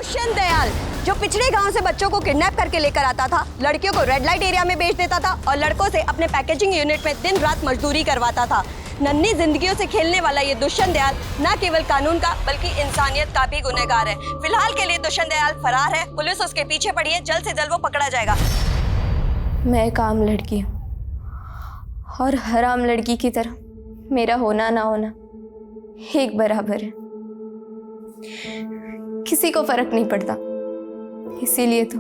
दुष्यंत दयाल जो पिछड़े गांव से बच्चों को किडनैप करके लेकर आता था, लड़कियों को रेड लाइट एरिया में बेच देता था और लड़कों से अपने पैकेजिंग यूनिट में दिन रात मजदूरी करवाता था। नन्ही जिंदगियों से खेलने वाला ये दुष्यंत दयाल न केवल कानून का बल्कि इंसानियत का भी गुनहगार है। फिलहाल के लिए दुष्यंत दयाल फरार है, पुलिस उसके पीछे पड़ी है, जल्द से जल्द वो पकड़ा जाएगा। मैं एक आम लड़की हूँ और हर आम लड़की की तरह मेरा होना ना होना एक बराबर है। किसी को फर्क नहीं पड़ता, इसीलिए तो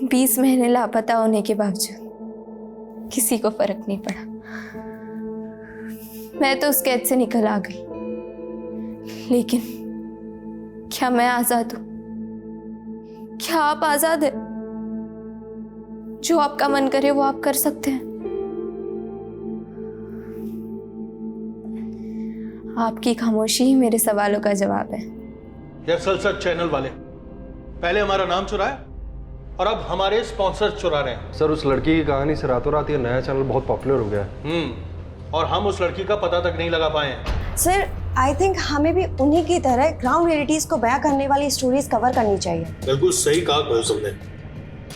20 महीने लापता होने के बावजूद किसी को फर्क नहीं पड़ा। मैं तो उस कैद से निकल आ गई, लेकिन क्या मैं आजाद हूं? क्या आप आजाद हैं? जो आपका मन करे वो आप कर सकते हैं। आपकी खामोशी ही मेरे सवालों का जवाब है। दरअसल सर चैनल वाले पहले हमारा नाम चुराया और अब हमारे स्पॉन्सर चुरा रहे हैं। सर उस लड़की की कहानी से रातों रात ये नया चैनल बहुत पॉपुलर हो गया है। और हम उस लड़की का पता तक नहीं लगा पाए हैं। सर आई थिंक हमें भी उन्हीं की तरह ग्राउंड रियलिटीज को बयां करने वाली स्टोरीज कवर करनी चाहिए। बिल्कुल सही कहा कोयल साहब ने,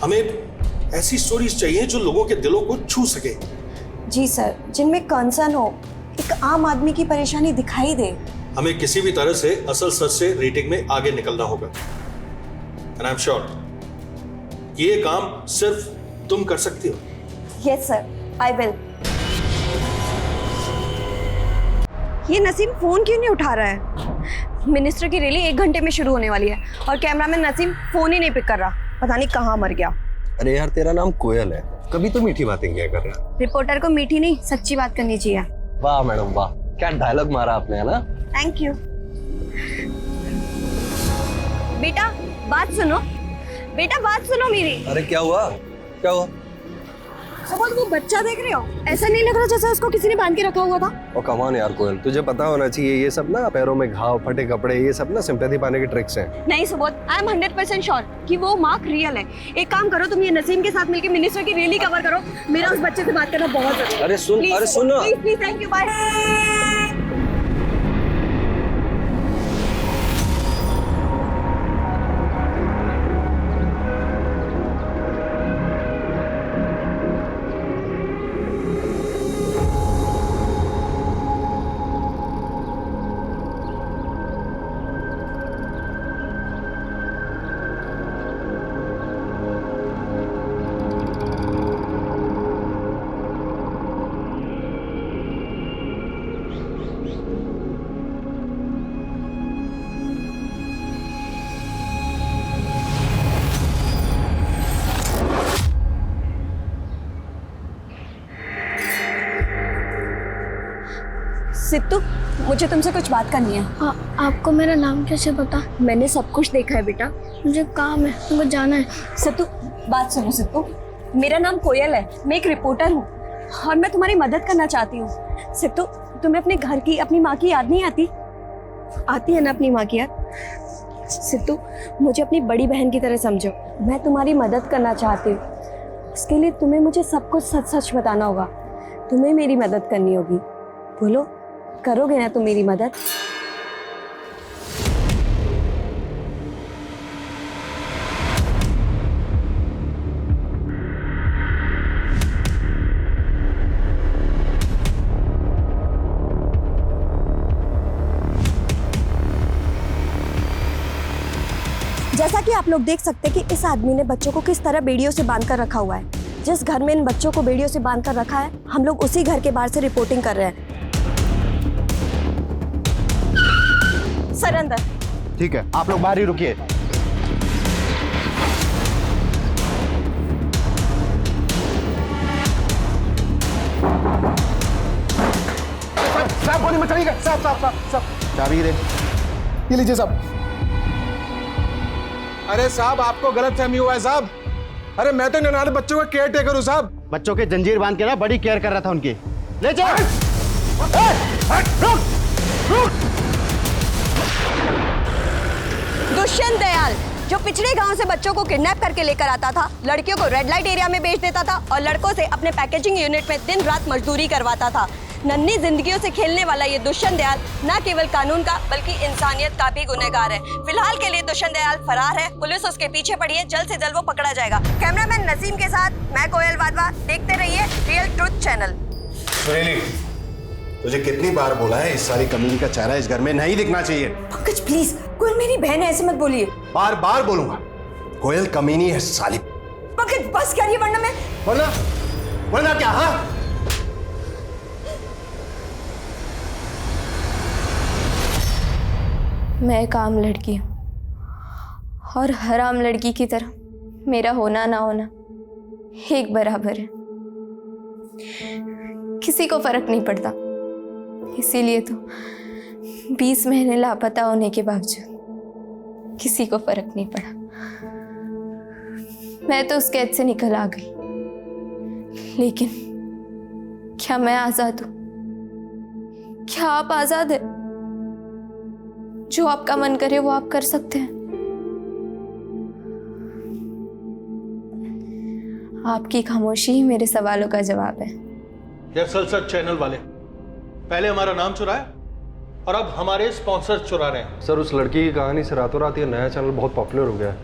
हमें ऐसी स्टोरीज चाहिए जो लोगों के दिलों को छू सके। जी सर, जिनमें कंसर्न हो, एक आम आदमी की परेशानी दिखाई दे। हमें किसी भी तरह से असल सच से रेटिंग में आगे निकलना होगा। एंड आई एम श्योर ये काम सिर्फ तुम कर सकती हो। Yes sir, I will. ये नसीम फोन क्यों नहीं उठा रहा है? मिनिस्टर की रैली 1 घंटे में शुरू होने वाली है और कैमरामैन नसीम फोन ही नहीं पिक कर रहा। पता नहीं कहाँ मर गया। अरे यार तेरा नाम कोयल है, कभी तो मीठी बातें किया कर रहा। रिपोर्टर को मीठी नहीं सच्ची बात करनी चाहिए। वाह मैडम वाह, क्या डायलॉग मारा आपने, है ना? Thank you. बेटा बात सुनो, बेटा बात सुनो मेरी। अरे क्या हुआ, क्या हुआ? सपोज वो बच्चा देख रहे हो, ऐसा नहीं लग रहा जैसे उसको किसी ने बांध के रखा हुआ था? ओ कम ऑन यार कोयल, तुझे पता होना चाहिए ये सब ना पैरों में घाव, फटे कपड़े, ये सब ना सिंपैथी पाने के ट्रिक्स हैं। नहीं सुबोध, आई एम 100% श्योर कि वो मार्क रियल है। एक काम करो, तुम ये नसीम के साथ मिलकर मिनिस्टर की रैली कवर करो। मेरा उस बच्चे से बात करना बहुत जरूरी है। अरे सुन, अरे सुन ना। Please, thank you, bye. Sidhu, मुझे तुमसे कुछ बात करनी है। आपको मेरा नाम कैसे पता? मैंने सब कुछ देखा है बेटा। मुझे काम है, मुझे जाना है। सिद्धू बात सुनो। सिद्धू, मेरा नाम कोयल है, मैं एक रिपोर्टर हूँ और मैं तुम्हारी मदद करना चाहती हूँ। सिद्धू, तुम्हें अपने घर की, अपनी माँ की याद नहीं आती? आती है ना अपनी माँ की याद? सिद्धू, मुझे अपनी बड़ी बहन की तरह समझो, मैं तुम्हारी मदद करना चाहती हूँ। इसके लिए तुम्हें मुझे सब कुछ सच सच बताना होगा। तुम्हें मेरी मदद करनी होगी। बोलो, करोगे ना तुम मेरी मदद? जैसा कि आप लोग देख सकते हैं कि इस आदमी ने बच्चों को किस तरह बेड़ियों से बांधकर रखा हुआ है। जिस घर में इन बच्चों को बेड़ियों से बांधकर रखा है, हम लोग उसी घर के बाहर से रिपोर्टिंग कर रहे हैं। सर अंदर। ठीक है, आप लोग बाहर ही रुकिए। साहब गोली मत चलिएगा। साहब चाबी दे। ये लीजिए साहब। अरे साहब, आपको गलतफहमी हुआ है साहब। अरे मैं तो नन्हारे बच्चों का केयर टेकर हूँ साहब। बच्चों के जंजीर बांध के ना बड़ी केयर कर रहा था उनकी। ले जाओ। रुक रुक। दुष्यंत दयाल जो पिछड़े गांव से बच्चों को किडनैप करके लेकर आता था, लड़कियों को रेड लाइट एरिया में बेच देता था और लड़कों से अपने पैकेजिंग यूनिट में दिन रात मजदूरी करवाता था। नन्ही जिंदगियों से खेलने वाला ये दुष्यंत दयाल न केवल कानून का बल्कि इंसानियत का भी गुनहगार है। फिलहाल के लिए दुष्यंत दयाल फरार है, पुलिस उसके पीछे पड़ी है, जल्द से जल्द वो पकड़ा जाएगा। कैमरामैन नसीम के साथ मैं कोयल वाधवा, देखते रहिए रियल ट्रुथ चैनल। सुरीली, तुझे कितनी बार बोला है इस सारी कमीनी का चेहरा इस घर में नहीं दिखना चाहिए। पंकज प्लीज, कोयल मेरी बहन है, ऐसे मत बोलिए। बार बार बोलूंगा, कोयल कमीनी है साली। पंकज बस करिए वरना मैं वरना क्या? हाँ, मैं एक आम लड़की हूँ और हर आम लड़की की तरह मेरा होना ना होना एक बराबर है। किसी को फर्क नहीं पड़ता, इसीलिए तो 20 महीने लापता होने के बावजूद किसी को फर्क नहीं पड़ा। मैं तो उस कैद से निकल आ गई, लेकिन क्या मैं आजाद हूं? क्या आप आजाद है? जो आपका मन करे वो आप कर सकते हैं। आपकी खामोशी ही मेरे सवालों का जवाब है। यार सलसत चैनल वाले पहले हमारा नाम चुराया और अब हमारे स्पॉन्सर चुरा रहे हैं। सर उस लड़की की कहानी से रातों रात ये नया चैनल बहुत पॉपुलर हो गया है।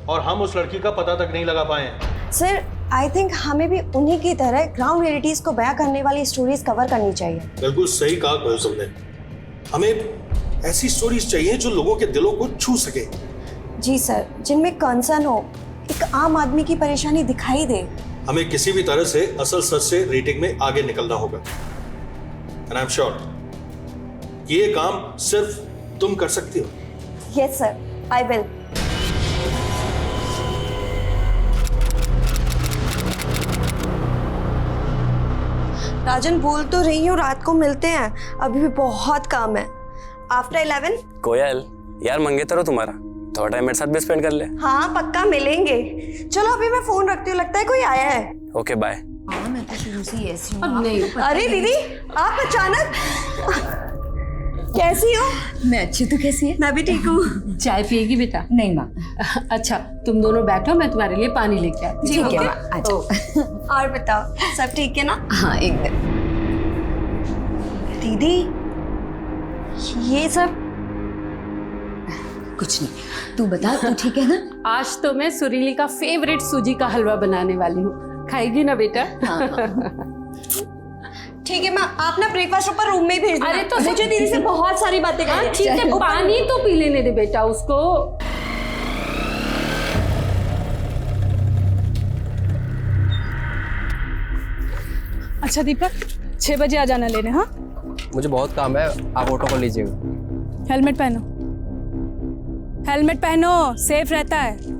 और हम उस लड़की का पता तक नहीं लगा पाए हैं। सर आई थिंक हमें भी उन्हीं की तरह ग्राउंड रियलिटीज को बयां करने वाली स्टोरीज कवर करनी चाहिए। बिल्कुल सही कहा कोयल तुमने। हमें ऐसी स्टोरीज चाहिए जो लोगों के दिलों को छू सके। जी सर, जिनमें कंसर्न हो, एक आम आदमी की परेशानी दिखाई दे। हमें किसी भी तरह से असल सच से रेटिंग में आगे निकलना होगा। एंड आई एम श्योर ये काम सिर्फ तुम कर सकती हो। Yes sir, I will. Rajan बोल तो रही हूँ, रात को मिलते हैं, अभी भी बहुत काम है। आफ्टर 11। कोयल यार मंगेतर हो तुम्हारा, थोड़ा टाइम मेरे साथ भी स्पेंड कर ले। हाँ पक्का मिलेंगे। चलो अभी मैं फोन रखती हूँ, लगता है कोई आया है। Okay bye. अरे दीदी आप अचानक कैसी हो? मैं अच्छी, तो कैसी है? मैं भी ठीक हूँ। चाय पिएगी बेटा? नहीं माँ। अच्छा तुम दोनों बैठो, मैं तुम्हारे लिए पानी लेके आती हूँ। ठीक है माँ, अच्छा। और बताओ सब ठीक है ना? हाँ एकदम। दीदी ये सब कुछ नहीं, तू बता, तू ठीक है ना? आज तो मैं सुरीली का फेवरेट सूजी का हलवा बनाने वाली हूँ, खाएगी ना बेटा? ठीक है माँ, आप ना ब्रेकफास्ट ऊपर रूम में भेज देना। अरे तो मुझे दीदी से बहुत सारी बातें करनी है। ठीक है, पानी तो पी लेने दे बेटा उसको। अच्छा दीपक, 6 बजे आ जाना लेने। हाँ मुझे बहुत काम है, आप ऑटो कर लीजिएगा। हेलमेट पहनो, हेलमेट पहनो, सेफ रहता है।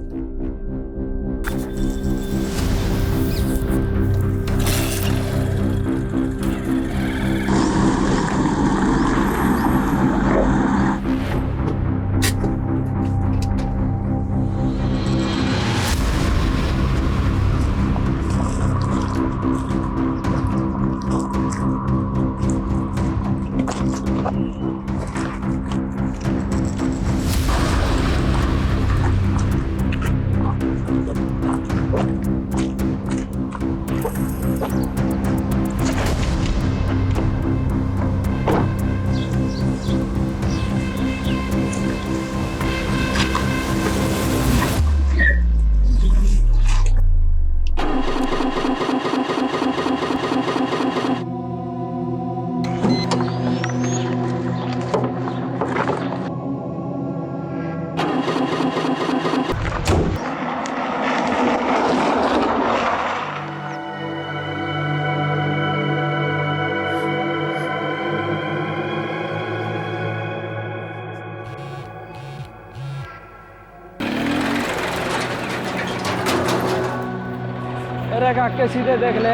अरे काके सीधे देख ले।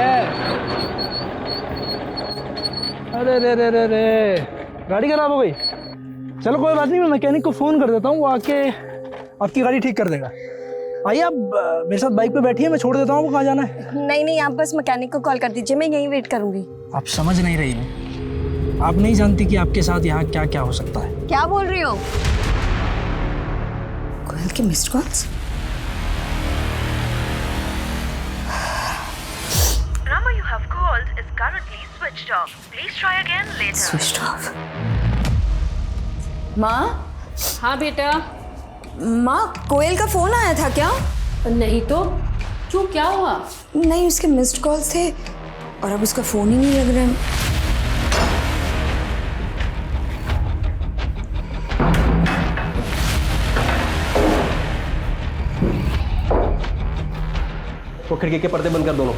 अरे रे रे रे रे, गाड़ी खराब हो गई। चलो कोई बात नहीं, मैं मैकेनिक को फ़ोन कर देता हूँ, वो आके आपकी गाड़ी ठीक कर देगा। आइए आप मेरे साथ बाइक पे बैठिए, मैं छोड़ देता हूँ। कहाँ जाना है? नहीं नहीं, आप बस मैकेनिक को कॉल कर दीजिए, मैं यहीं वेट करूंगी। आप समझ नहीं रही हो, आप नहीं जानती कि आपके साथ यहाँ क्या क्या हो सकता है। क्या बोल रही हो? कोयल के missed calls. Number you have called is switch off. माँ, हाँ बेटा। माँ कोयल का फोन आया था क्या? नहीं तो क्यों, क्या हुआ? नहीं, उसके मिस्ड कॉल्स थे और अब उसका फोन ही नहीं लग रहा है। वो खिड़की के पर्दे बंद कर दोनों।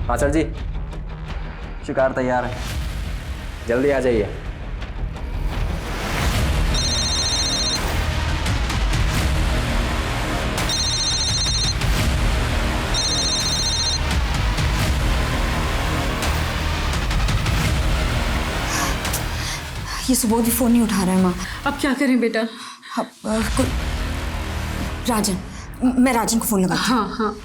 हाँ सर जी, शिकार तैयार है, जल्दी आ जाइए। ये सुबोध भी फोन नहीं उठा रहा है माँ। अब क्या करें बेटा? राजन, मैं राजन को फोन लगाती हूँ। हाँ हाँ।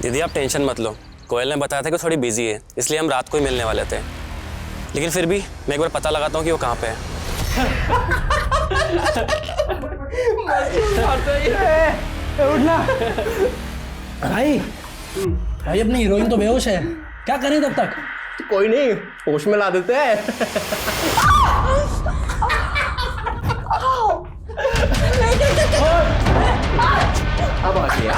दीदी आप टेंशन मत लो, कोयल ने बताया था कि थोड़ी बिजी है, इसलिए हम रात को ही मिलने वाले थे। लेकिन फिर भी मैं एक बार पता लगाता हूँ कि वो कहाँ पे है। उठना भाई। भाई अपनी हीरोइन तो बेहोश है, क्या करें तब तक? कोई नहीं, होश में ला देते हैं। अब आ गया।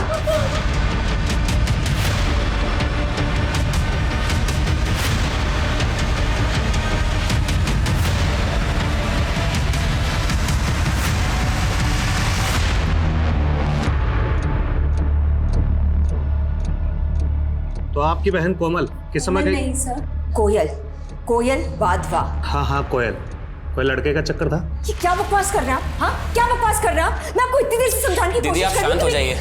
तो आपकी बहन कोमल किस समय गई? नहीं सर, कोयल, कोयल वाधवा। हाँ हाँ कोयल, कोई लड़के का चक्कर था। ये क्या बकवास कर रहे हैं आप? हाँ, क्या बकवास कर रहे हैं आप? मैं आपको इतनी देर से समझाने की दीदी कोशिश आप कर रही शांत हूँ। हो जाइए।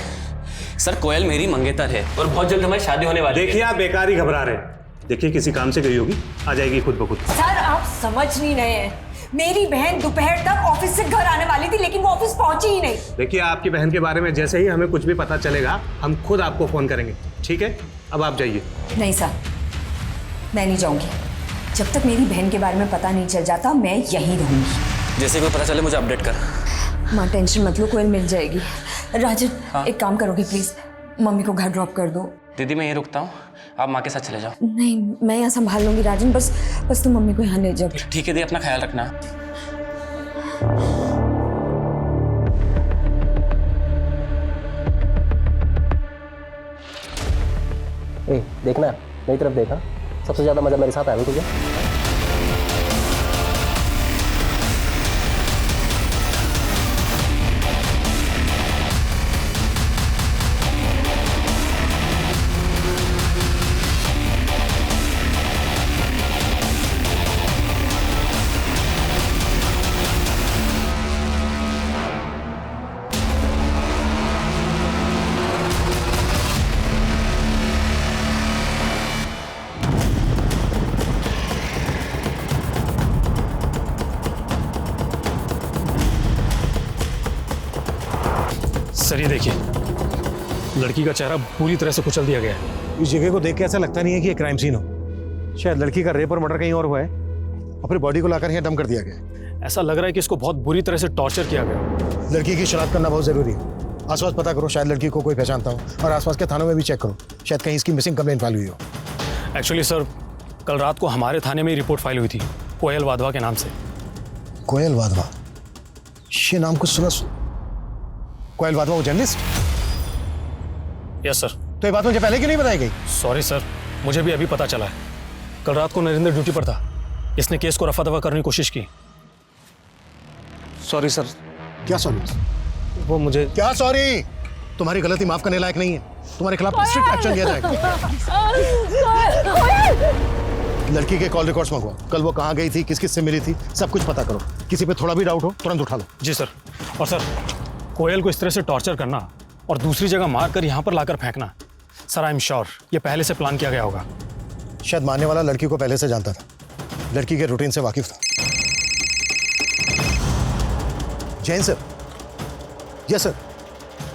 सर कोयल मेरी मंगेतर है और बहुत जल्द हमारी शादी होने वाली है। देखिए आप बेकार ही घबरा रहे हैं। देखिए किसी काम से गई होगी, आ जाएगी खुद ब खुद। सर आप समझ नहीं रहे हैं, मेरी बहन दोपहर तक ऑफिस से घर आने वाली थी लेकिन वो ऑफिस पहुंची ही नहीं। देखिए आपकी बहन के बारे में जैसे ही हमें कुछ भी पता चलेगा हम खुद आपको फोन करेंगे, ठीक है? अब आप जाइए। नहीं सर, मैं नहीं जाऊंगी जब तक मेरी बहन के बारे में पता नहीं चल जाता। मैं यहीं रहूंगी। जैसे कोई पता चले मुझे अपडेट कर। माँ टेंशन मत लो, कोयल मिल जाएगी। राजन हाँ? एक काम करोगे प्लीज, मम्मी को घर ड्रॉप कर दो। दीदी मैं यहीं रुकता हूँ, आप माँ के साथ चले जाओ। नहीं, मैं यहाँ संभाल लूंगी राजन, बस तुम मम्मी को यहाँ ले जाओ। ठीक है दी, अपना ख्याल रखना। ए, देखना मेरी तरफ देखा, सबसे ज्यादा मजा मेरे साथ आया तुझे। सर ये देखिए, लड़की का चेहरा पूरी तरह से कुचल दिया गया है। इस जगह को देख के ऐसा लगता नहीं है कि ये क्राइम सीन हो। शायद लड़की का रेप और मर्डर कहीं और हुआ है और फिर बॉडी को लाकर यहाँ डंप कर दिया गया। ऐसा लग रहा है कि इसको बहुत बुरी तरह से टॉर्चर किया गया। लड़की की शनाख्त करना बहुत जरूरी है। आसपास पता करो, शायद लड़की को कोई पहचानता हो, और आसपास के थानों में भी चेक करो, शायद कहीं इसकी मिसिंग कंप्लेंट फाइल हुई हो। एक्चुअली सर, कल रात को हमारे थाने में ही रिपोर्ट फाइल हुई थी कोयल वाधवा के नाम से। कोयल वाधवा, ये नाम कुछ सुना। कोयल वाधवा वो जर्नलिस्ट? Yes sir. तो ये बात मुझे पहले क्यों नहीं बताई गई? सॉरी सर, मुझे भी अभी पता चला है। कल रात को नरेंद्र ड्यूटी पर था, इसने केस को रफा दफा करने की कोशिश की। Sorry sir. क्या सॉरी? वो मुझे क्या सॉरी? तुम्हारी गलती माफ करने लायक नहीं है, तुम्हारे खिलाफ स्ट्रिक्ट एक्शन लिया जाएगा। लड़की के कॉल रिकॉर्ड्स मंगवाओ, कल वो कहाँ गई थी, किस किस से मिली थी, सब कुछ पता करो। किसी पे थोड़ा भी डाउट हो तुरंत उठा लो। जी सर। और सर, कोयल को इस तरह से टॉर्चर करना और दूसरी जगह मार कर यहाँ पर लाकर फेंकना, सर आई एम श्योर ये पहले से प्लान किया गया होगा। शायद मारने वाला लड़की को पहले से जानता था, लड़की के रूटीन से वाकिफ था। Jain sir. Yes sir.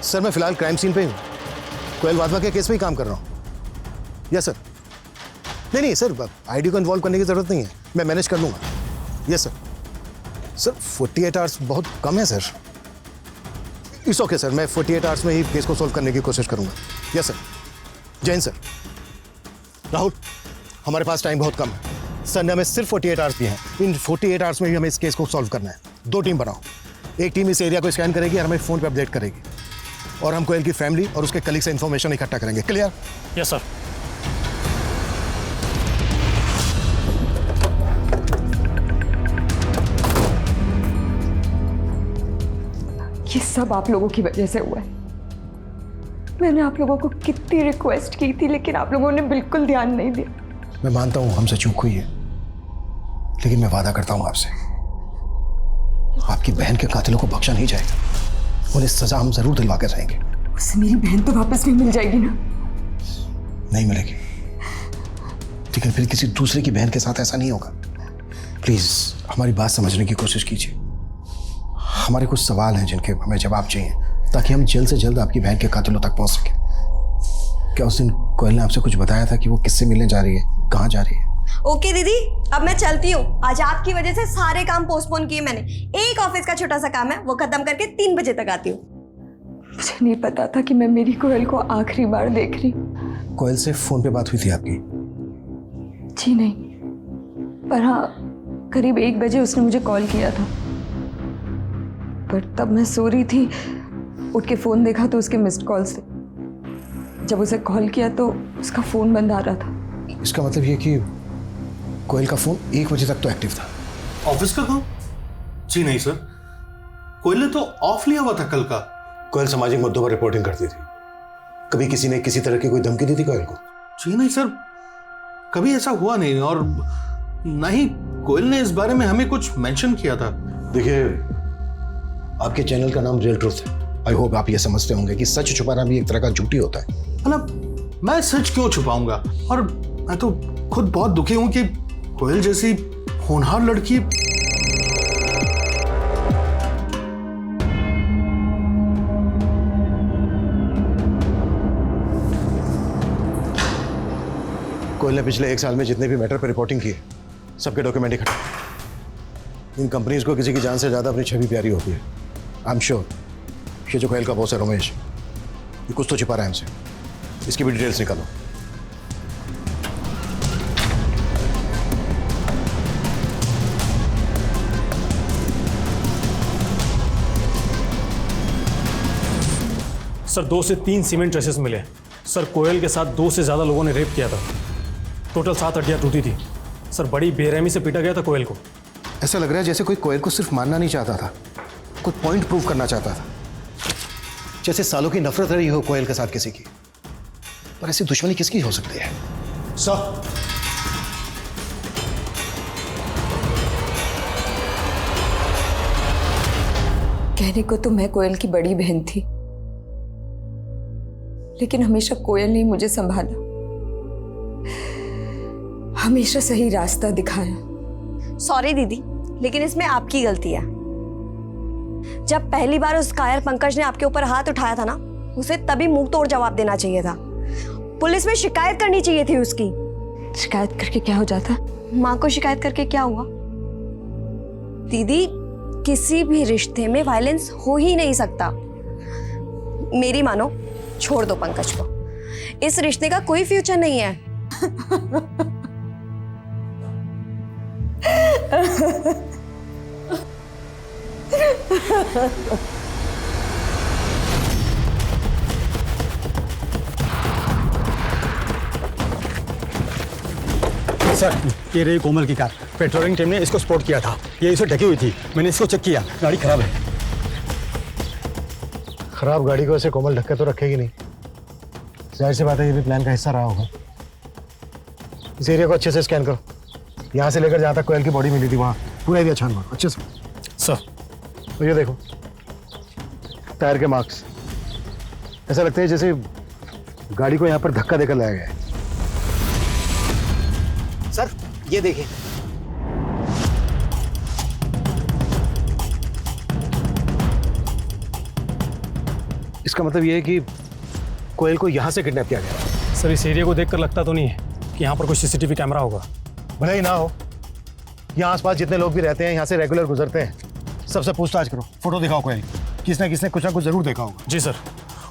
Sir मैं फिलहाल क्राइम सीन पे ही हूँ, कोयल वाधवा के केस पे ही काम कर रहा हूँ। Yes sir. नहीं सर, आईडी को इन्वॉल्व करने की जरूरत नहीं है, मैं मैनेज कर लूँगा। Yes sir. सर 48 आवर्स बहुत कम है सर। इट्स ओके सर, मैं 48 आवर्स में ही केस को सॉल्व करने की कोशिश करूँगा। Yes sir. Jain sir. Rahul, हमारे पास टाइम बहुत कम है। सर ने हमें सिर्फ 48 आवर्स दिए हैं। इन 48 आवर्स में भी हमें इस केस को सॉल्व करना है। 2 टीम बनाओ। एक टीम इस एरिया को स्कैन करेगी और हमें फ़ोन पे अपडेट करेगी, और हम कोयल की फैमिली और उसके कलीग से इन्फॉर्मेशन इकट्ठा करेंगे। क्लियर? Yes sir. ये सब आप लोगों की वजह से हुआ है। मैंने आप लोगों को कितनी रिक्वेस्ट की थी, लेकिन आप लोगों ने बिल्कुल ध्यान नहीं दिया। मैं मानता हूँ हमसे चूक हुई है, लेकिन मैं वादा करता हूँ आपसे, आपकी बहन के कातिलों को बख्शा नहीं जाएगा। उन्हें सजा हम जरूर दिलवा कर रहेंगे। उससे मेरी बहन तो वापस नहीं मिल जाएगी ना? नहीं मिलेगी, लेकिन फिर किसी दूसरे की बहन के साथ ऐसा नहीं होगा। प्लीज हमारी बात समझने की कोशिश कीजिए। हमारे कुछ सवाल हैं जिनके हमें जवाब चाहिए, ताकि हम जल्द से जल्द आपकी बहन के कातिलों तक पहुंच सके। क्या उस दिन कोयल ने आपसे कुछ बताया था कि वो किससे मिलने जा रही है, कहाँ जा रही है? ओके दीदी, अब मैं चलती हूँ। आज आपकी वजह से सारे काम पोस्टपोन किए मैंने। एक ऑफिस का छोटा सा काम है, वो खत्म करके 3 बजे तक आती हूँ। मुझे नहीं पता था कि मैं मेरी कोयल को आखिरी बार देख रही। कोयल से फोन पे बात हुई थी आपकी? जी नहीं, पर हाँ करीब 1 बजे उसने मुझे कॉल किया था, पर तब मैं सो रही थी। उठ के फोन देखा तो उसके मिस्ड कॉल्स थे। जब उसे कॉल किया तो उसका फोन बंद आ रहा था। इसका मतलब ये कि कोयल का फोन 1 बजे तक तो एक्टिव था। ऑफिस का काम? जी नहीं सर, कोयल ने तो ऑफ लिया हुआ था कल का। कोयल सामाजिक मुद्दों पर रिपोर्टिंग करती थी। कभी किसी ने किसी तरह की कोई धमकी दी थी कोयल को? जी नहीं सर, कभी ऐसा हुआ नहीं, और ना ही कोयल ने इस बारे में हमें कुछ मेंशन किया था। देखिए, आपके चैनल का नाम रियल ट्रूथ है। आई होप आप ये समझते होंगे कि सच छुपाना भी एक तरह का झूठी होता है। मतलब मैं सच क्यों छुपाऊंगा? और मैं तो खुद बहुत दुखी हूं कि कोयल जैसी होनहार लड़की कोयल ने पिछले 1 साल में जितने भी मैटर पर रिपोर्टिंग की है, सबके डॉक्यूमेंट इकट्ठा। इन कंपनीज को किसी की जान से ज्यादा अपनी छवि प्यारी होती है। आई एम श्योर ये जो कोयल का बॉस है रमेश, ये कुछ तो छिपा रहा है हमसे। इसकी भी डिटेल्स निकालो। सर 2 से 3 सीमेंट ट्रेसेस मिले। सर कोयल के साथ 2 से ज़्यादा लोगों ने रेप किया था। टोटल 7 हड्डियाँ टूटी थी। सर बड़ी बेरहमी से पीटा गया था कोयल को। ऐसा लग रहा है जैसे कोई कोयल को सिर्फ मारना नहीं चाहता था, कोई पॉइंट प्रूव करना चाहता था। जैसे सालों की नफरत रही हो कोयल के साथ किसी की। पर ऐसी दुश्मनी किसकी हो सकती है? सर, कहने को तो मैं कोयल की बड़ी बहन थी, लेकिन हमेशा कोयल ने मुझे संभाला, हमेशा सही रास्ता दिखाया। सॉरी दीदी, लेकिन इसमें आपकी गलती है। जब पहली बार उस कायर पंकज ने आपके ऊपर हाथ उठाया था ना, उसे तभी मुंह तोड़ जवाब देना चाहिए था। पुलिस में शिकायत करनी चाहिए थी उसकी। शिकायत करके क्या हो जाता? माँ को शिकायत करके क्या हुआ? दीदी, किसी भी रिश्ते में वायलेंस हो ही नहीं सकता। मेरी मानो, छोड़ दो पंकज को। इस रिश्ते का कोई फ्यूचर नहीं है। सर ये रही कोमल की कार। पेट्रोलिंग टीम ने इसको स्पॉट किया था। ये इसे ढकी हुई थी। मैंने इसको चेक किया, गाड़ी खराब है। खराब गाड़ी को ऐसे कोमल ढक्के तो रखेगी नहीं। जाहिर सी बात है ये भी प्लान का हिस्सा रहा होगा। इस एरिया को अच्छे से स्कैन करो। यहाँ से लेकर जहाँ तक कोयल की बॉडी मिली थी वहाँ पूरा एरिया छान मारो अच्छे से। सर तो ये देखो, टायर के मार्क्स। ऐसा लगता है जैसे गाड़ी को यहाँ पर धक्का देकर लाया गया है। सर ये देखिए, इसका मतलब ये है कि कोयल को यहाँ से किडनैप किया गया। सर इस एरिया को देखकर लगता तो नहीं है कि यहाँ पर कोई सीसीटीवी कैमरा होगा। भले ही ना हो, यहाँ आसपास जितने लोग भी रहते हैं, यहाँ से रेगुलर गुजरते हैं, सबसे पूछताछ करो। फोटो दिखाओ कोयल, किसने कुछ ना कुछ जरूर देखा होगा। जी सर।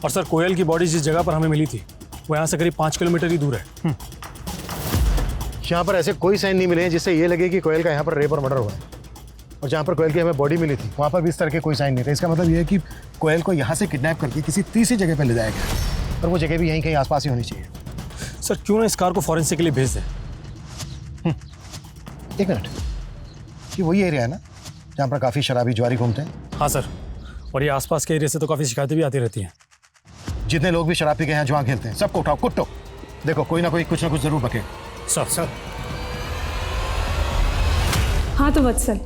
और सर कोयल की बॉडी जिस जगह पर हमें मिली थी वो यहाँ से करीब 5 किलोमीटर ही दूर है। यहाँ पर ऐसे कोई साइन नहीं मिले हैं जिससे ये लगे कि कोयल का यहाँ पर रेप और मर्डर हुआ है। और जहाँ पर कोयल की हमें बॉडी मिली थी वहाँ पर भी इस तरह के कोई साइन नहीं थे। इसका मतलब ये है कि कोयल को यहाँ से किडनैप करके किसी तीसरी जगह पर ले जाया गया, और वो जगह भी यहीं कहीं आसपास ही होनी चाहिए। सर क्यों ना इस कार को फॉरेंसिक के लिए भेज दें? एक मिनट, ये वही एरिया है ना जहाँ पर काफ़ी शराबी जुआरी घूमते हैं? हाँ सर, और ये आसपास के एरिया से तो काफ़ी शिकायतें भी आती रहती हैं। जितने लोग भी शराब पी के यहाँ जुआ खेलते हैं सबको उठाओ, कुट्टो। देखो कोई ना कोई कुछ ना कुछ जरूर बके। सर हाँ तो वत्सल,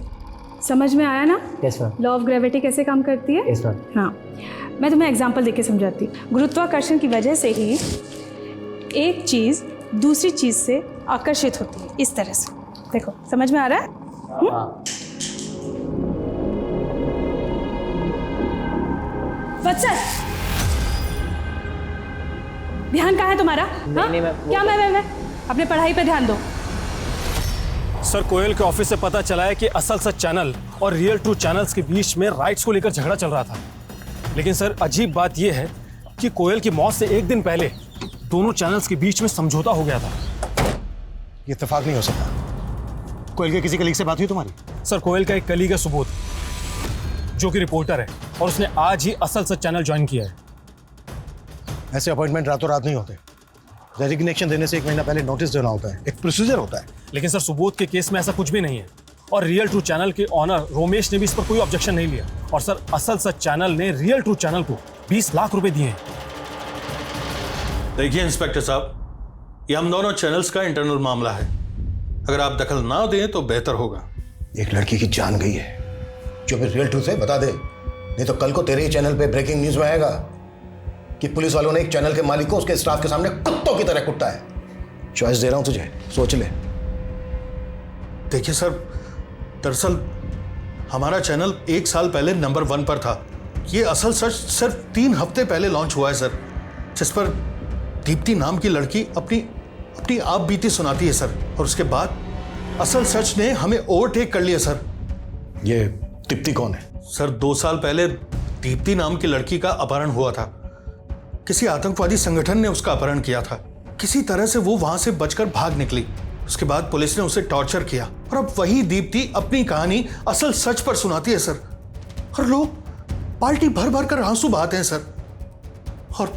समझ में आया ना? Yes ma'am. Law of gravity कैसे काम करती है? Yes ma'am. हाँ, मैं तुम्हें एग्जांपल देके समझाती हूँ। गुरुत्वाकर्षण की वजह से ही एक चीज़ दूसरी चीज़ से आकर्षित होती है, इस तरह से। देखो समझ में आ रहा है? वत्सल, ध्यान कहाँ है तुम्हारा? नहीं, क्या मैं अपने पढ़ाई पे ध्यान दो। सर कोयल के ऑफिस से पता चला है कि असल सच चैनल और रियल ट्रू चैनल्स के बीच में राइट्स को लेकर झगड़ा चल रहा था। लेकिन सर अजीब बात यह है कि कोयल की मौत से एक दिन पहले दोनों चैनल्स के बीच में समझौता हो गया था। ये इत्तेफाक नहीं हो सकता। कोयल के किसी कलीग से बात हुई तुम्हारी? सर कोयल का एक कलीग है सुबोध, जो कि रिपोर्टर है, और उसने आज ही असल सच चैनल ज्वाइन किया है। ऐसे अपॉइंटमेंट रातों रात नहीं होते। रेजिग्नेशन देने से 1 महीना पहले नोटिस देना होता है, एक प्रोसीजर होता है। लेकिन सर सुबोध के केस में ऐसा कुछ भी नहीं है, और रियल ट्रू चैनल के ऑनर रोमेश ने भी इस पर कोई ऑब्जेक्शन नहीं लिया। और सर असल सच चैनल ने रियल ट्रू चैनल को 20 लाख रुपए दिए हैं। देखिए इंस्पेक्टर साहब, ये हम दोनों चैनल्स का इंटरनल मामला है। अगर आप दखल ना दें तो बेहतर होगा। एक लड़की की जान गई है, जो भी रियल ट्रूथ है बता दे, नहीं तो कल को तेरे ही चैनल पे ब्रेकिंग न्यूज में आएगा कि पुलिस वालों ने एक चैनल के मालिक को उसके स्टाफ के सामने कुत्तों की तरह कुट्टा है। चॉइस दे रहा हूं तुझे, सोच ले। देखिए सर, दरअसल हमारा चैनल 1 साल पहले नंबर 1 पर था। ये असल सच सिर्फ 3 हफ्ते पहले लॉन्च हुआ है सर, जिस पर दीप्ति नाम की लड़की अपनी आप बीती सुनाती है सर। और उसके बाद असल सच ने हमें ओवरटेक कर लिया सर। ये दीप्ति कौन है? सर 2 साल पहले दीप्ति नाम की लड़की का अपहरण हुआ था। किसी आतंकवादी संगठन ने उसका अपहरण किया था। किसी तरह से वो वहां से बचकर भाग निकली। उसके बाद पुलिस ने उसे टॉर्चर किया, और अब वही दीप्ति अपनी कहानी असल सच पर सुनाती है सर। और लोग पार्टी भर भर कर आंसू बहाते हैं सर। और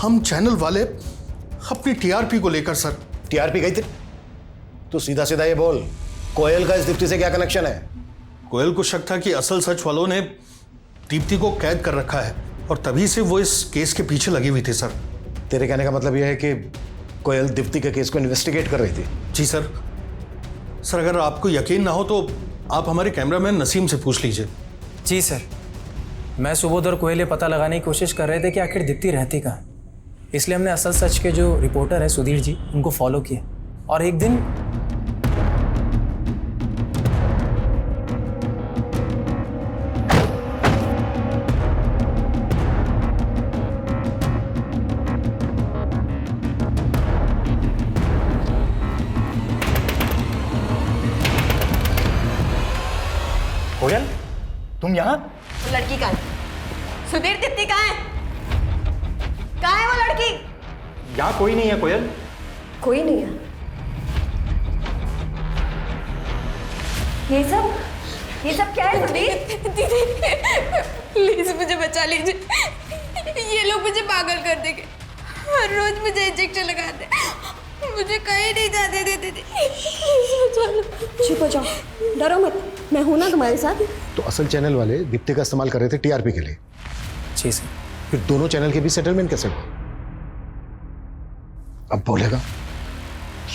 हम चैनल वाले अपनी टीआरपी को लेकर सर। टीआरपी गई थी? तू सीधा सीधा ये बोल, कोयल का इस दीप्ति से क्या कनेक्शन है? कोयल को शक था कि असल सच वालों ने दीप्ति को कैद कर रखा है, और तभी से वो इस केस के पीछे लगी हुई थी सर। तेरे कहने का मतलब यह है कि कोयल दीप्ति के केस को इन्वेस्टिगेट कर रही थी? जी सर। सर अगर आपको यकीन ना हो तो आप हमारे कैमरामैन नसीम से पूछ लीजिए। जी सर, मैं सुबोध और कोयल ये पता लगाने की कोशिश कर रहे थे कि आखिर दीप्ति रहती कहाँ, इसलिए हमने असल सच के जो रिपोर्टर है सुधीर जी, उनको फॉलो किया। और एक दिन कोयल, तुम यहाँ? वो लड़की कहाँ है? सुधीर, दीप्ति कहाँ है? कहाँ है वो लड़की? यहाँ कोई नहीं है कोयल। कोई नहीं है? ये सब क्या है सुधीर? दीदी प्लीज मुझे बचा लीजिए, ये लोग मुझे पागल कर देंगे। हर रोज मुझे इंजेक्शन लगाते, मुझे कहीं नहीं जाने देते। चुप हो जाओ, डरो मत, मैं हूं ना तुम्हारे साथ। तो असल चैनल वाले दीप्ति का इस्तेमाल कर रहे थे टीआरपी के लिए? जी सर। फिर दोनों चैनल के बीच सेटलमेंट कैसे हुआ? अब बोलेगा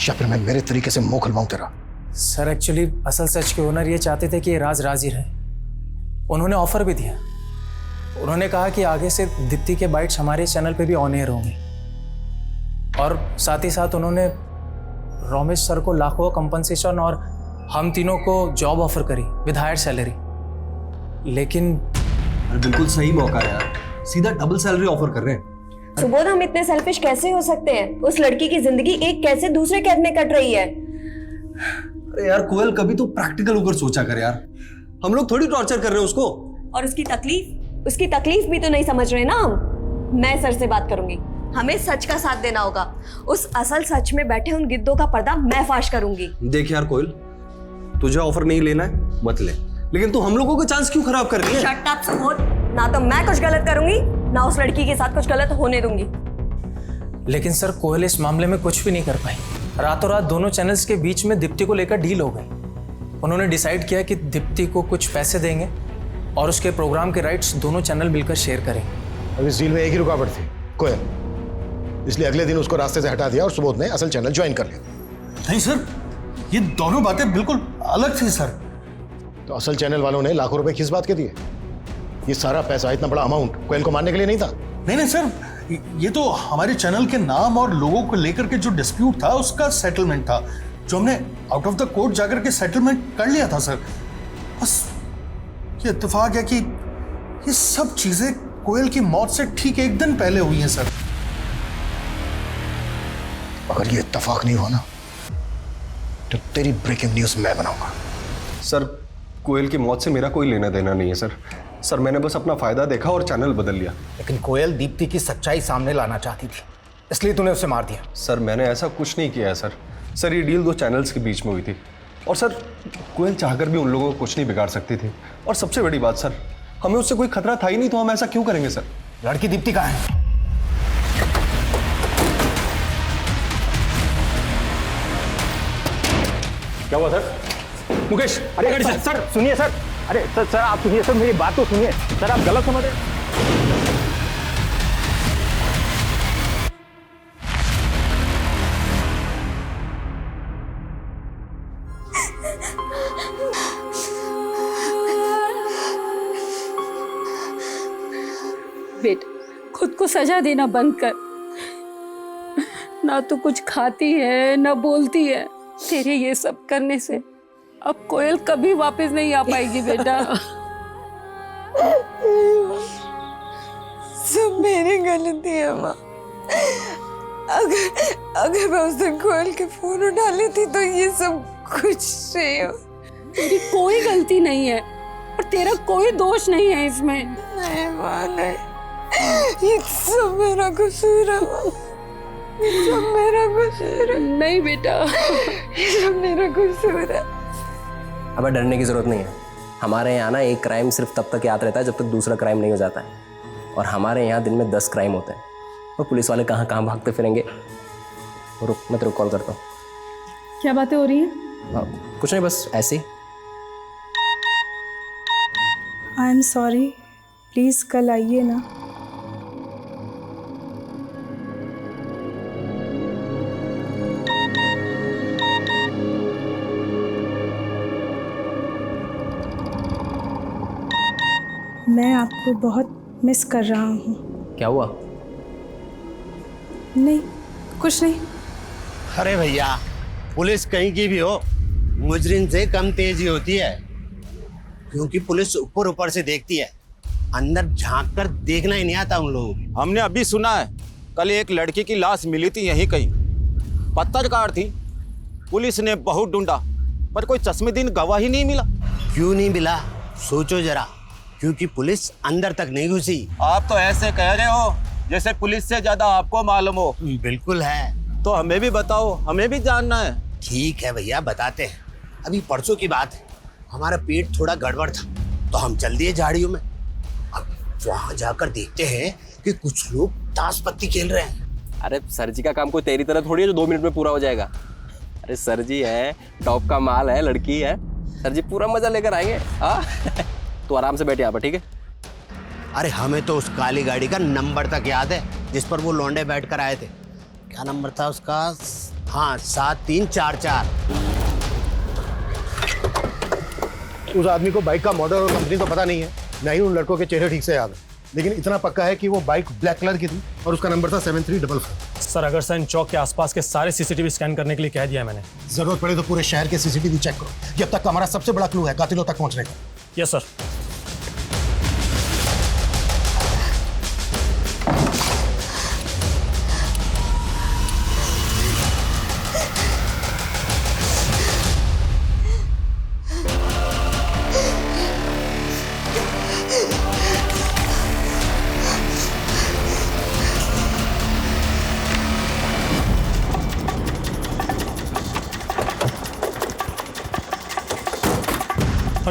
या फिर मैं मेरे तरीके से मुंह खुलवाऊं तेरा? सर एक्चुअली असल सच के ओनर ये चाहते थे कि ये राज राज ही रहे। उन्होंने ऑफर भी दिया। उन्होंने कहा कि आगे से दीप्ति के बाइट्स हमारे चैनल पे भी ऑन एयर होंगे, और साथ ही साथ उन्होंने रोमेश सर को लाखों कंपनसेशन और हम तीनों को जॉब ऑफर करी विद हायर सैलरी। लेकिन बिल्कुल सही मौका है यार, सीधा डबल सैलरी ऑफर कर रहे हैं। सुबोध, हम इतने सेल्फिश कैसे हो सकते हैं? उस लड़की की जिंदगी एक कैसे दूसरे कैद में कट रही है। अरे यार कोयल, कभी तो प्रैक्टिकल होकर सोचा कर यार। हम लोग थोड़ी टॉर्चर कर रहे हैं उसको। और उसकी तकलीफ भी तो नहीं समझ रहे ना हम। मैं सर से बात करूंगी। हमें सच का साथ देना होगा। उस असल सच में बैठे उन गिद्धों का पर्दा मैं फाश करूंगी। देख यार कोयल, तुझे ऑफर नहीं लेना है मत ले, लेकिन तू हम लोगों के चांस क्यों खराब कर रही है? शट अप सुबोध, ना तो मैं कुछ गलत करूंगी ना उस लड़की के साथ कुछ गलत होने दूंगी। लेकिन सर कोयल इस मामले में कुछ भी नहीं कर पाई। रातों रात दोनों चैनल्स के बीच में दीप्ति को लेकर डील हो गई। उन्होंने डिसाइड किया कि दीप्ति को कुछ पैसे देंगे और उसके प्रोग्राम के राइट्स दोनों चैनल मिलकर शेयर करेंगे। अब इस डील में एक ही रुकावट थी, कोयल, इसलिए अगले दिन उसको रास्ते से हटा दिया और सुबोध ने असल चैनल ज्वाइन कर लिया। नहीं सर, ये दोनों बातें बिल्कुल अलग थी सर। तो असल चैनल वालों ने लाखों रुपए किस बात के दिए? ये सारा पैसा, इतना बड़ा अमाउंट कोयल को मारने के लिए नहीं था। नहीं सर, ये तो हमारे चैनल के नाम और लोगों को लेकर के जो डिस्प्यूट था उसका सेटलमेंट था, जो हमने आउट ऑफ द कोर्ट जाकर के सेटलमेंट कर लिया था सर। बस ये इत्तेफाक है कि ये सब चीजें कोयल की मौत से ठीक एक दिन पहले हुई हैं सर। अगर ये इत्तेफाक नहीं हुआ ना तो तेरी ब्रेकिंग न्यूज मैं बनाऊंगा। सर कोयल की मौत से मेरा कोई लेना देना नहीं है सर। सर मैंने बस अपना फायदा देखा और चैनल बदल लिया। लेकिन कोयल दीप्ति की सच्चाई सामने लाना चाहती थी, इसलिए तूने उसे मार दिया। सर मैंने ऐसा कुछ नहीं किया है सर। सर ये डील दो चैनल्स के बीच में हुई थी और सर कोयल चाहकर भी उन लोगों को कुछ नहीं बिगाड़ सकती थी। और सबसे बड़ी बात सर, हमें उससे कोई खतरा था ही नहीं, तो हम ऐसा क्यों करेंगे सर? लड़की दीप्ति कहाँ है? क्या हुआ सर? मुकेश, अरे गाड़ी सर सुनिए सर, अरे सर आप सुनिए सर, मेरी बात तो सुनिए सर, आप गलत समझ रहे हैं। बेटा खुद को सजा देना बंद कर। ना तो कुछ खाती है ना बोलती है। तेरे ये सब करने से अब कोयल कभी वापस नहीं आ पाएगी बेटा। सब मेरी गलती है माँ। अगर मैं उस दिन कोयल के फोन उठा लेती तो ये सब कुछ नहीं हो। तेरी कोई गलती नहीं है और तेरा कोई दोष नहीं है इसमें। नहीं माँ नहीं, ये सब मेरा कसूर है, ये सब मेरा कसूर है। नहीं बेटा, ये सब मेरा कसूर है। अब डरने की जरूरत नहीं है। हमारे यहाँ ना एक क्राइम सिर्फ तब तक याद रहता है जब तक दूसरा क्राइम नहीं हो जाता है, और हमारे यहाँ दिन में 10 क्राइम होते हैं। और पुलिस वाले कहाँ कहाँ भागते फिरेंगे। रुक, मैं तेरे को कॉल करता हूँ। क्या बातें हो रही हैं? कुछ नहीं, बस ऐसे ही। आई एम सॉरी, प्लीज़ कल आइए ना। मैं आपको बहुत मिस कर रहा हूँ। क्या हुआ? नहीं, कुछ नहीं। अरे भैया, पुलिस कहीं की भी हो, मुजरिम से कम तेजी होती है, क्योंकि पुलिस ऊपर ऊपर से देखती है, अंदर झांक कर देखना ही नहीं आता उन लोगों को। हमने अभी सुना है, कल एक लड़की की लाश मिली थी यहीं कहीं, पत्थरकार थी। पुलिस ने बहुत ढूंढा पर कोई चश्मेदीन गवाह ही नहीं मिला। क्यों नहीं मिला? सोचो जरा, क्योंकि पुलिस अंदर तक नहीं घुसी। आप तो ऐसे कह रहे हो जैसे पुलिस से ज्यादा आपको मालूम हो। बिल्कुल है। तो हमें भी बताओ, हमें भी जानना है। ठीक है भैया, बताते हैं। अभी परसों की बात है, हमारा पेट थोड़ा गड़बड़ था तो हम चल दिए झाड़ियों में। अब वहां जाकर देखते हैं कि कुछ लोग ताश पत्ती खेल रहे हैं। अरे सर जी का काम कोई तेरी तरह थोड़ी है जो 2 मिनट में पूरा हो जाएगा। अरे सर जी है, टॉप का माल है, लड़की है, सर जी पूरा मजा लेकर आएंगे। हाँ तो आराम से बैठे यहाँ पर, ठीक है? अरे हमें तो उस काली गाड़ी का नंबर तक याद है जिस पर वो लौंडे बैठ कर आए थे। क्या नंबर था उसका? हाँ, 7344। उस आदमी को बाइक का मॉडल और कंपनी तो पता नहीं है, ना ही उन लड़कों के चेहरे ठीक से याद है, लेकिन इतना पक्का है कि वो बाइक ब्लैक कलर की थी और उसका नंबर था 7344। सर अगर सैन चौक के आसपास के सारे सीसीटीवी स्कैन करने के लिए कह दिया मैंने। जरूरत पड़े तो पूरे शहर के सीसीटीवी चेक करो। ये अब तक का हमारा सबसे बड़ा क्लू है कातिलों तक पहुंचने का। Yes sir.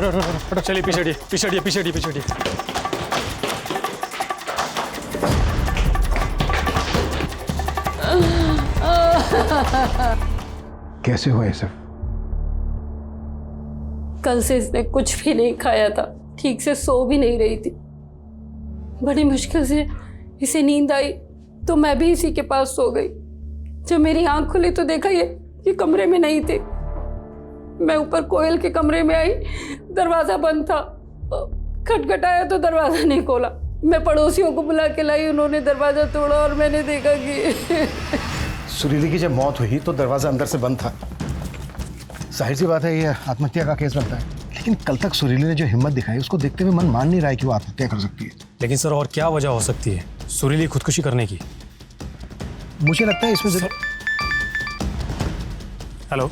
हटो, चलिए पीछे हटिए, पीछे हटिए, पीछे हटिए, पीछे हटिए। कैसे हुआ ये सब? कल से इसने कुछ भी नहीं खाया था, ठीक से सो भी नहीं रही थी। बड़ी मुश्किल से इसे नींद आई तो मैं भी इसी के पास सो गई। जब मेरी आंख खुली तो देखा ये कमरे में नहीं थे। मैं ऊपर कोयल के कमरे में आई, दरवाजा बंद था। खटखटाया तो दरवाजा नहीं खोला। मैं पड़ोसियों को बुला के लाई, उन्होंने दरवाजा तोड़ा और मैंने देखा कि सुरीली की जब मौत हुई तो दरवाजा अंदर से बंद था। जाहिर सी बात है ये आत्महत्या का केस बनता है, लेकिन कल तक सुरीली ने जो हिम्मत दिखाई उसको देखते हुए मन मान नहीं रहा है कि वो आत्महत्या कर सकती है। लेकिन सर और क्या वजह हो सकती है सुरीली खुदकुशी करने की? मुझे लगता है इसमें हेलो,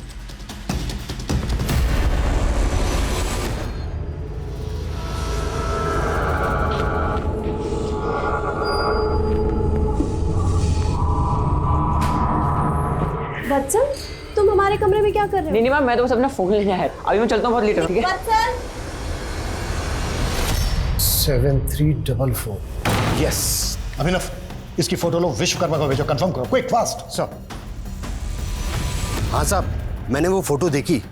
वत्सल, तुम हमारे कमरे में क्या कर रहे हो? नहीं मैम, मैं तो बस अपना फोन लेने आया। अभी मैं चलता हूँ, बहुत लेट हो, ठीक है? वत्सल! 7344। यस अभिनव, इसकी फोटो लो, विश्वकर्मा को भेजो, कंफर्म करो, क्विक फास्ट। सर। हाँ साहब, मैंने वो फोटो देखी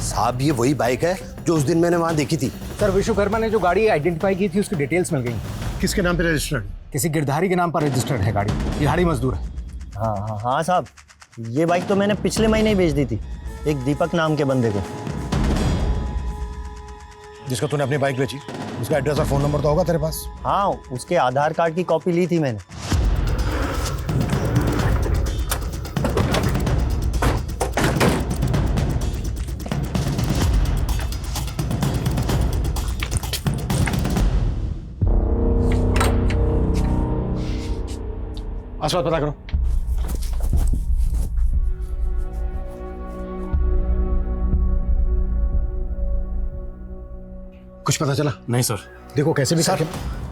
साहब। ये वही बाइक है जो उस दिन मैंने वहाँ देखी थी। सर, विश्वकर्मा ने जो गाड़ी आइडेंटिफाई की थी उसकी डिटेल्स मिल गई। किसके नाम पे रजिस्टर्ड? किसी गिरधारी के नाम पर रजिस्टर्ड है गाड़ी। दिहाड़ी मजदूर है। हाँ साहब, ये बाइक तो मैंने पिछले महीने ही बेच दी थी एक दीपक नाम के बंदे को। जिसको तूने अपनी बाइक बेची, उसका एड्रेस और फोन नंबर तो होगा तेरे पास? हाँ, उसके आधार कार्ड की कॉपी ली थी मैंने। आसपास पता करो। कुछ पता चला? नहीं सर। देखो कैसे भी सर,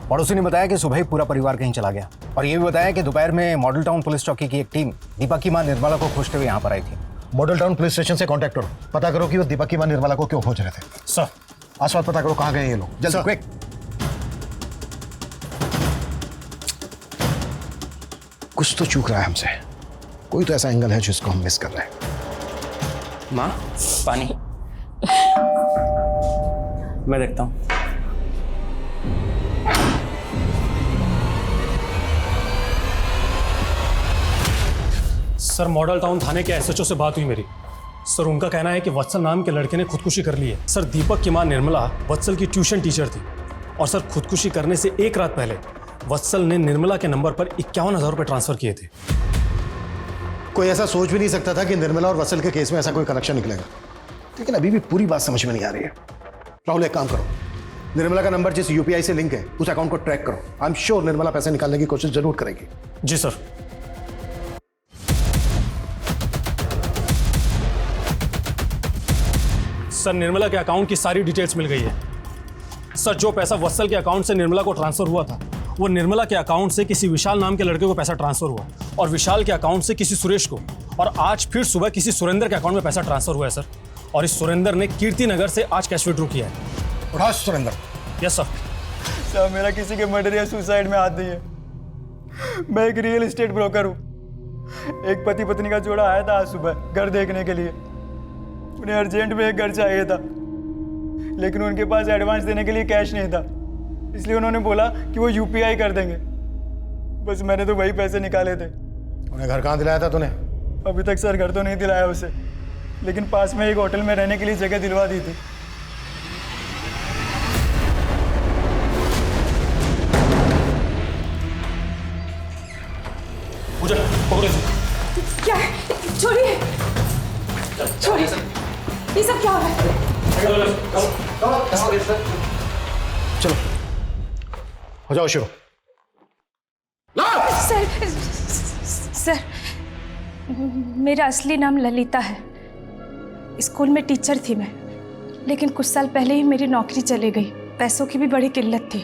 पड़ोसी ने बताया कि सुबह ही पूरा परिवार कहीं चला गया, और ये भी बताया कि दोपहर में मॉडल टाउन पुलिस चौकी की एक टीम दीपक की मां निर्मला को खोजते हुए यहाँ पर आई थी। मॉडल टाउन पुलिस स्टेशन से कांटेक्ट करो, पता करो कि वो दीपक की मां निर्मला को क्यों खोज रहे थे। सर। आसपास पता करो कहाँ गए ये लोग, जल्दी क्विक। कुछ तो चूक रहा है हमसे, कोई तो ऐसा एंगल है जिसको हम मिस कर रहे हैं। माँ, पानी। मैं देखता हूँ। सर, मॉडल टाउन थाने के एसएचओ से बात हुई मेरी। सर, उनका कहना है कि वत्सल नाम के लड़के ने खुदकुशी कर ली है। सर, दीपक की मां निर्मला वत्सल की ट्यूशन टीचर थी, और सर खुदकुशी करने से एक रात पहले वत्सल ने निर्मला के नंबर पर 51,000 रुपए ट्रांसफर किए थे। कोई ऐसा सोच भी नहीं सकता था कि निर्मला और वत्सल के केस में ऐसा कोई कनेक्शन निकलेगा, लेकिन अभी भी पूरी बात समझ में नहीं आ रही है। राहुल, एक काम करो, निर्मला का नंबर जिस यूपीआई से लिंक है उस अकाउंट को ट्रैक करो। आई एम श्योर निर्मला पैसे निकालने की कोशिश जरूर करेगी। जी सर। सर, निर्मला के अकाउंट की सारी डिटेल्स मिल गई है। सर, जो पैसा वत्सल के अकाउंट से निर्मला को ट्रांसफर हुआ था, वो निर्मला के अकाउंट से किसी विशाल नाम के लड़के को पैसा ट्रांसफर हुआ, और विशाल के अकाउंट से किसी सुरेश को, और आज फिर सुबह किसी सुरेंद्र के अकाउंट में पैसा ट्रांसफर हुआ है सर। और इस सुरेंद्र ने कीर्ति नगर से आज कैश विड्रॉ किया है। उठा सुरेंद्र। Yes sir. सर, मेरा किसी के मर्डर या सुसाइड में हाथ नहीं है। मैं एक रियल एस्टेट ब्रोकर हूँ। एक पति पत्नी का जोड़ा आया था आज सुबह घर देखने के लिए। उन्हें अर्जेंट में एक घर चाहिए था, लेकिन उनके पास एडवांस देने के लिए कैश नहीं था, इसलिए उन्होंने बोला कि वो यूपीआई कर देंगे। बस मैंने तो वही पैसे निकाले थे। उन्हें घर कहाँ दिलाया था तूने? अभी तक सर घर तो नहीं दिलाया उसे, लेकिन पास में एक होटल में रहने के लिए जगह दिलवा दी थी। क्या है? छोड़िए, छोड़िए, ये सब क्या हो रहा है? चलो हो जाओ शुरू। सर, मेरा असली नाम ललिता है। स्कूल में टीचर थी मैं, लेकिन कुछ साल पहले ही मेरी नौकरी चली गई। पैसों की भी बड़ी किल्लत थी।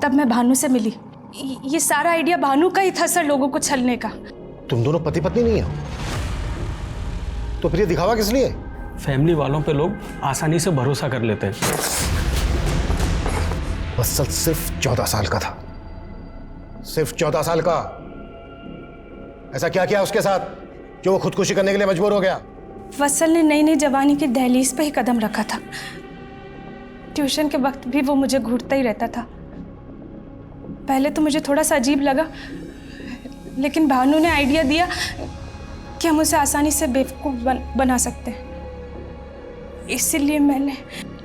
तब मैं भानु से मिली। ये सारा आइडिया भानु का ही था सर, लोगों को छलने का। तुम दोनों पति पत्नी नहीं हो तो फिर ये दिखावा किस लिए? फैमिली वालों पे लोग आसानी से भरोसा कर लेते हैं। वत्सल सिर्फ 14 साल का था, सिर्फ 14 साल का। ऐसा क्या किया उसके साथ जो वो खुदकुशी करने के लिए मजबूर हो गया? वत्सल ने नई नई जवानी की दहलीज पे ही कदम रखा था। ट्यूशन के वक्त भी वो मुझे घूरता ही रहता था। पहले तो मुझे थोड़ा सा अजीब लगा, लेकिन भानु ने आइडिया दिया कि हम उसे आसानी से बेवकूफ़ बना सकते हैं। इसीलिए मैंने।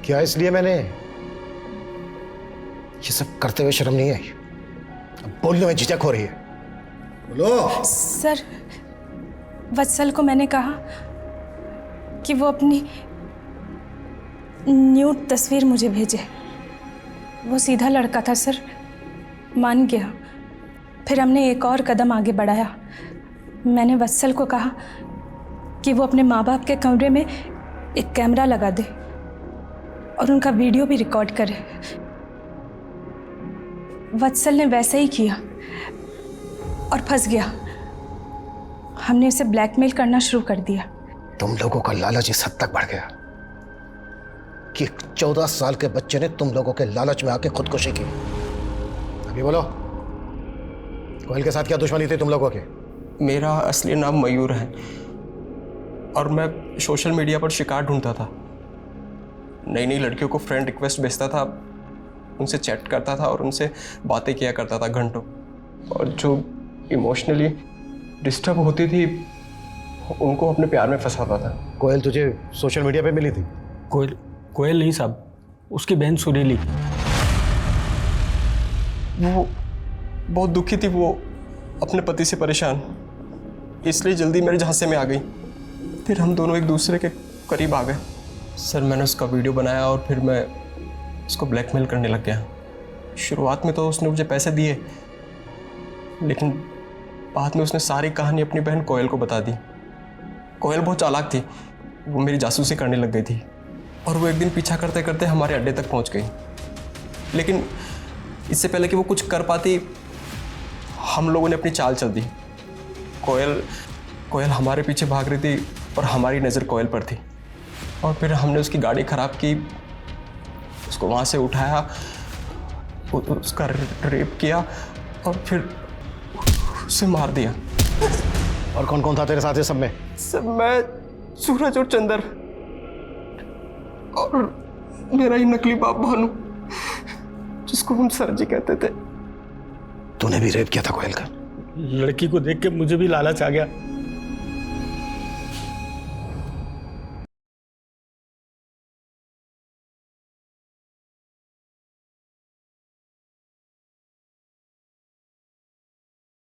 क्या इसलिए मैंने? ये सब करते हुए शर्म नहीं आई? अब बोलने में झिझक हो रही है, बोलो। सर, वत्सल को मैंने कहा कि वो अपनी न्यूड तस्वीर मुझे भेजे। वो सीधा लड़का था सर, मान गया। फिर हमने एक और कदम आगे बढ़ाया। मैंने वत्सल को कहा कि वो अपने माँ बाप के कमरे में एक कैमरा लगा दे और उनका वीडियो भी रिकॉर्ड करे। वत्सल ने वैसे ही किया और फंस गया। हमने उसे ब्लैकमेल करना शुरू कर दिया। तुम लोगों का लालच इस हद तक बढ़ गया कि 14 साल के बच्चे ने तुम लोगों के लालच में आके खुदकुशी की। अभी बोलो, कोयल के साथ क्या दुश्मनी थी तुम लोगों की? मेरा असली नाम मयूर है और मैं सोशल मीडिया पर शिकार ढूंढता था। नई नई लड़कियों को फ्रेंड रिक्वेस्ट भेजता था, उनसे चैट करता था और उनसे बातें किया करता था घंटों। और जो इमोशनली डिस्टर्ब होती थी उनको अपने प्यार में फंसाता था। कोयल तुझे सोशल मीडिया पे मिली थी? कोयल नहीं साहब, उसकी बहन सुरीली। वो बहुत दुखी थी, वो अपने पति से परेशान, इसलिए जल्दी मेरे झांसे में आ गई। फिर हम दोनों एक दूसरे के करीब आ गए। सर, मैंने उसका वीडियो बनाया और फिर मैं उसको ब्लैकमेल करने लग गया। शुरुआत में तो उसने मुझे पैसे दिए, लेकिन बाद में उसने सारी कहानी अपनी बहन कोयल को बता दी। कोयल बहुत चालाक थी, वो मेरी जासूसी करने लग गई थी और वो एक दिन पीछा करते करते हमारे अड्डे तक पहुंच गई। लेकिन इससे पहले कि वो कुछ कर पाती, हम लोगों ने अपनी चाल चल दी। कोयल हमारे पीछे भाग रही थी और हमारी नज़र कोयल पर थी। और फिर हमने उसकी गाड़ी ख़राब की, उसको वहाँ से उठाया, उसका रेप किया और फिर उसे मार दिया। और कौन कौन था तेरे साथ इस सब में? सब मैं, सूरज और चंदर और मेरा ही नकली बाप भानु, जिसको हम सर जी कहते थे। तूने भी रेप किया था कोयल का? लड़की को देख के मुझे भी लालच आ गया।